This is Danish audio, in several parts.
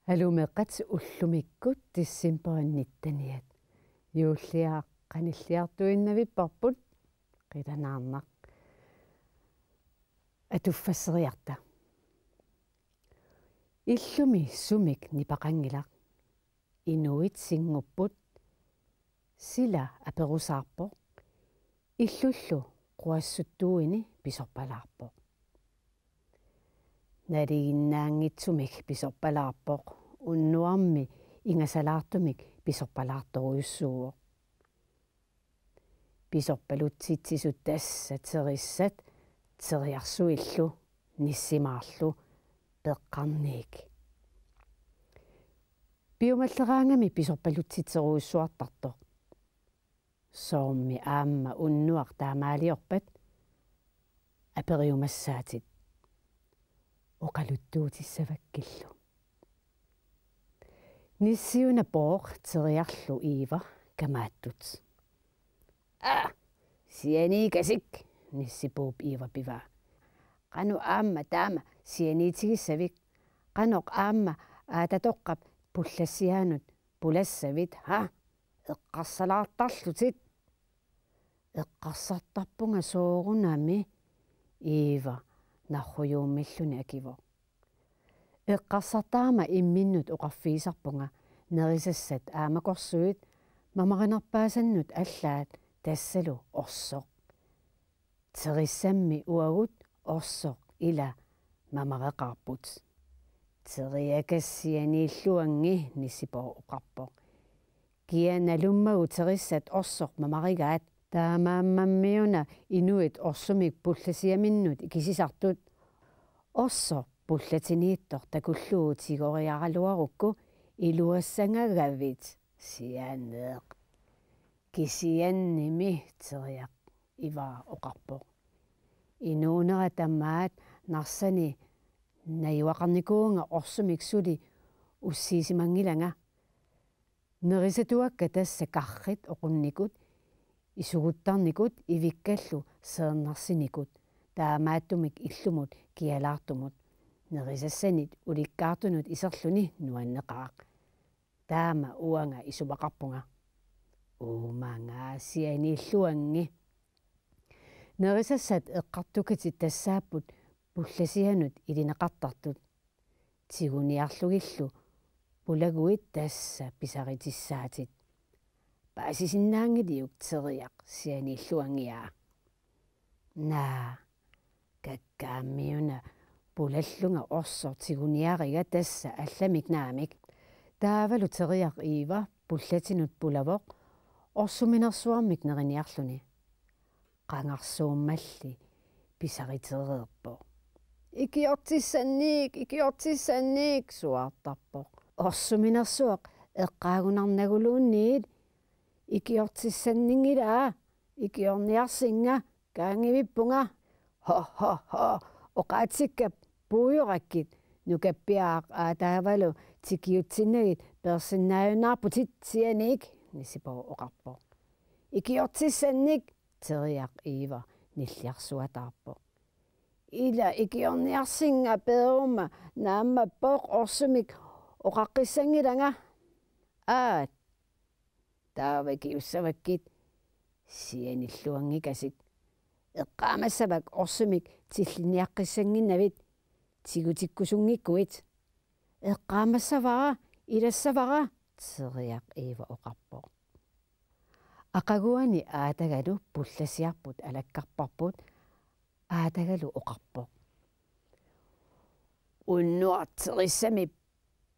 Alumeqat ullumikut tissimpoannittaniat yuulliaqqanilliartuinnavipparput qilanaarnaq atuffasseriarta illumi sumik nipaqangilaq inuit singupput sila aperusaarpoq illullu quassuttuini pisorpalaarpoq naliginnaangitsumik pisorpalaarpoq unnuarmi ingasalaartumik pisorpalaartoruyussuugoq pisorpalutsitsisut tassa terissat teriarsuillu nissimaarlu peqqarniik piumalleraangami pisorpalutsitseruyussuartartoq soormi aamma unnuaq taamaaliorpat aperiumassaatit oqaluttuutissavakkillu nissiuna pooq teriarlu iiva kamaattut sianiikasik nissipuup iiva pivaa qanu aamma taama sianiitigissavik qanoq aamma aatatoqqap pullassiaanut pulassavit eqqarsalaartarlutit eqqarsartarpunga soorunami iiva narruyuummilluni akivoq eqqarsartaama imminnut oqarfiisarpunga nerisassat aamakorsuit mamarinerpaasannut allaat tassalu orsoq terissammi uagut orsoq ila mamareqarput teriakassianiilluangi nissipoq oqarpoq kianalummagu terissat orsoq mamarigaat taamaamammiuna inuit orsumik pullasiaminnut ikisisartut orsoq pullatiniittor takulluutigoriaraluarukku iluassangagavit sianeeq kisiannimi teriaq ivaa oqarpoq inuunera tammaat narsani nayuaqarnikuunga orsumik suli ussiisimangilanga nerisatuakka tassa qarrit oqunnikut isuguttarnikut ivikkallu seernarsinikut taamaattumik illumut kialaartumut nerisassanit ulikkaartunut iserluni nuanneqaaq taama uanga isupaqarpunga uumanga sianiilluangi nerisassat eqqartukatit tassaapput pullasianut ilineqartartut tiguniarlugillu pulaguit tassa pisaritissaatit paasisinnaangiliuk teriaq sianiilluangiaa naa kakkaammiuna pulallunga orsoq tiguniariga tassa allamik naamik taavalu teriaq iiva pullatinut pulavoq orsuminersuarmik neriniarluni qangarsuummalli pisaritereerpoq ikiortissanniik suartarpoq orsuminersuaq eqqaagunarnaguluunniit ikiortissanningilaa ikiorniarsinga kaangivippunga oqaatsikka puuyorakkit nukappiaaq aataavalu tikiutsinnagit persinnaajunnaarputit sianiik nissipoq oqarpoq ikiortissannik teriaq iiva nilliarsuataarpoq ila ikiorniarsinga peeruma naamappoq orsumik oqaqqissangilanga taavaki ussavakkit sianilluangikasik eqqaamassavak orsumik tilliniaqqissanginnavit tigutikkusungikkuit eqqaamassavara ilassavara teriaq iiva oqarpoq aqaguani aatagalu pullasiarput alakkarparput aatagalu oqarpoq unnuarterissami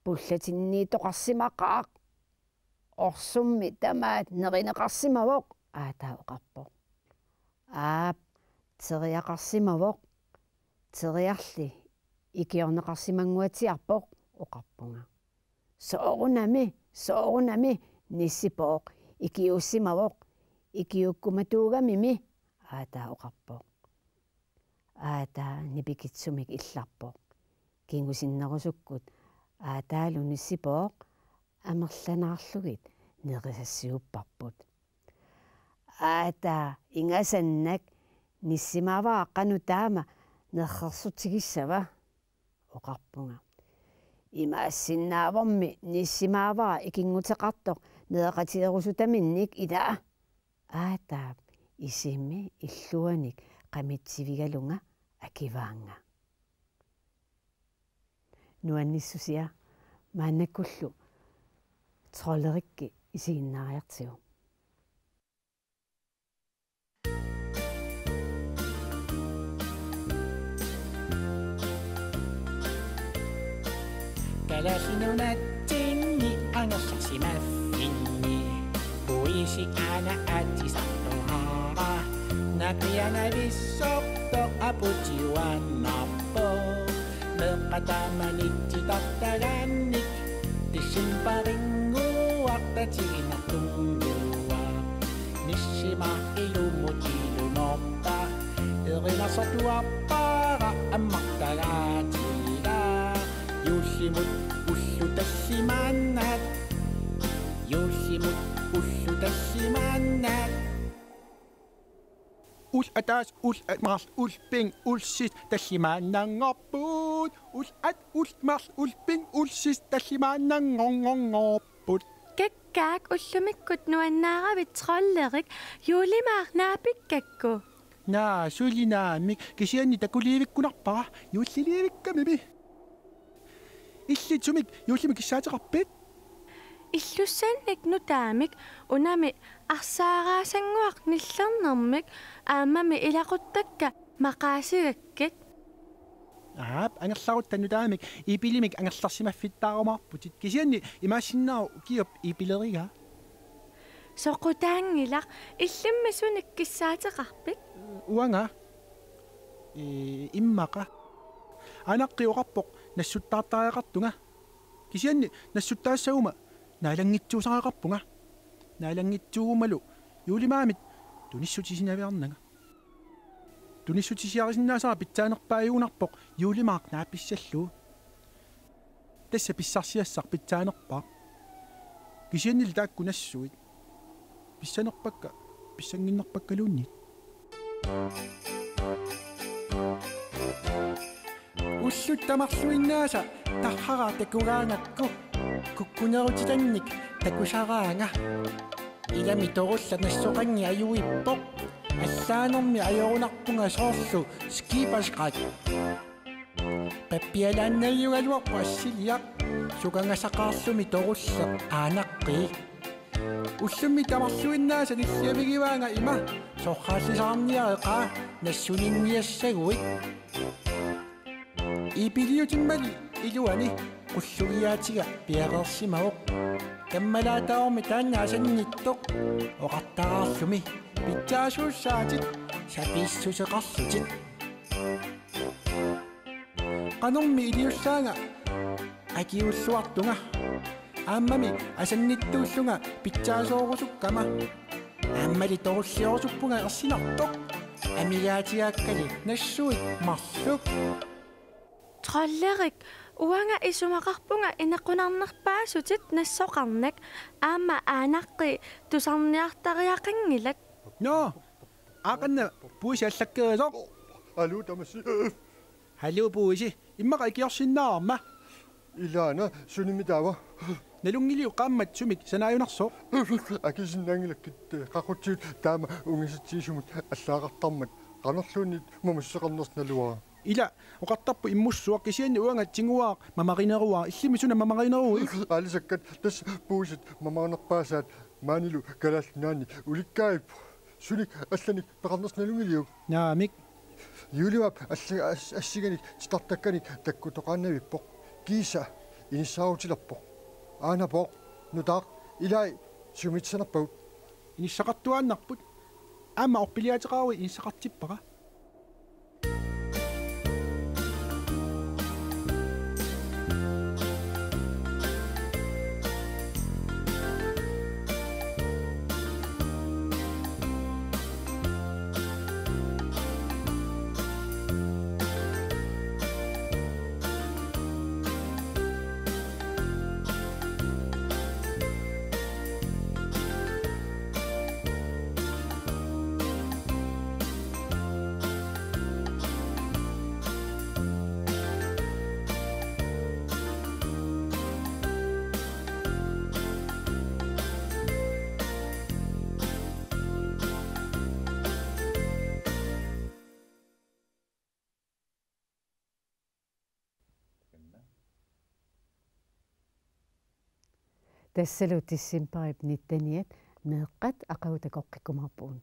pullatinniitoqarsimaqaaq orsummi tamaat nerineqarsimavoq aataa oqarpoq teriaqarsimavoq teriarli ikiorneqarsimanguatiarpoq oqarpunga soorunami nissipoq ikiussimavoq ikiukkumatuugamimi aataa oqarpoq aataa nipikitsumik illarpoq kingusinnerusukkut aataalu nissipoq amerlanaarlugit nerisassiupparput aataa ingasannak nissimavaaqqanu taama nerrersutigissava oqarpunga имаассиннааварми ниссимаавара икингутеқартоқ неэқатиерусутаминник илаа аатаап исимми иллуаник қамитсивигалунга акиваанга нуанниссусиа мааннаккуллу троллерикки исигиннариартигу Kalasinunatinni angersaksimafinni puisi ana atisartohara nakiana vissopto aputiuannappo meqatamanitsi tartagannik tissimparinguartatiginartungua nissima ilumutilunoppa erinasortuappara ammartagaatila yuussimut ullutassimannat yuussimut ullutassimannat ul atas ul atmars ul ping ul sis tassimaannangorpuut ul at ul mars ul ping ul sis tassimaannangorngorngorpuut kakkaak ullumikut nuannaaravit trollerik juulimaaq naapikkakku naa sulinaamik kisianni takuliivikkunarpara yuulliliivikkamimi иллитсумик юуллимик киссаатеқарпит иллуссанник нутаамик унами арсаараасангуақ ниллернэрмик аамами илақуттакка мақаасигаккит аап ангерларут таннутаамик ипилимик ангерларсимаффиттаарумарпутит кисианни имаассиннаару киоп ипилерига соқутаангилақ иллимми суник киссаатеқарпит уанга иммақа анаққиоқарпоқ нассуттаартариақартунга кисианни нассуттаассагума наалангитсуусариақарпунга наалангитсуугумалу юулимаамит туниссутисинавиарнага туниссутисиарисиннаасара питсаанерпааюунарпоқ юулимаақ нааписсаллуу тасса писсарсиассар питсаанерпаа кисианнил таакку нассуит писсанерпакка писсангиннерпаккалуунни уллуттамарлуиннааса тархара такугаангакку куккунерутитанник такусараанга илами торулла нассоқанги аюиппоқ аллаанерми ajorunarpunga соорлу скипасqat паппиалаанналлугалуарпу ассилиақ сукангасақаарлуми торулла аанаққи уллумми тамарлуиннааса ниллиамигиваанга има сорхааллисаарниареқаа нассунинниассагуит ипилиутиммали илуани qullugiaatiga piaqersimauq каммалаатаорми тааннаасанниттоқ оқартараарлуми питсаасууссаатит сапииссусеқарлутит qanорми илиуссаанга акиуллуартунга ааммами асанниттууллунга питсаасоорусуккама ааммали торуллиорусуппунга ерсинартоқ амигаатиааккали нассуит марлук троллерик уанга исумақарпунга инеқунарнерпаасутит нассоқарнак аама аанаққи тусарниартариақангилат но аақанна пуиси аллаккерисоо алу тамаси халу пуиси иммақа икиорсиннаарма илаана сунimitaава налунгилиу qaammat sumik sanaajunarso акисиннаангилаккит qaqutsiut таама унгисатсиисумут аллаақартармат qanerluunit мумассеқарнерсналуара ила оқартарпу иммуссуақ кисианни уанга тингуаа мамаринеруаа иллими суна мамаринеруи алисаккат тас пуусит мамаарнерпаасаат маанилу калаалнаани уликкаип суник алланик пеқарнерсналунгилиук наамик юлиуап ассиганик титартакканик таккутоқааннавиппоқ киса иниссааутилерпоқ аанапоқ нутаақ илай сумитсанерпагут иниссақартуааннарпут аама орпилиатеқаруи иниссақартиппара тассалу тиссимпарip ниттаниат меэккат ақаутакоққиккумарпуун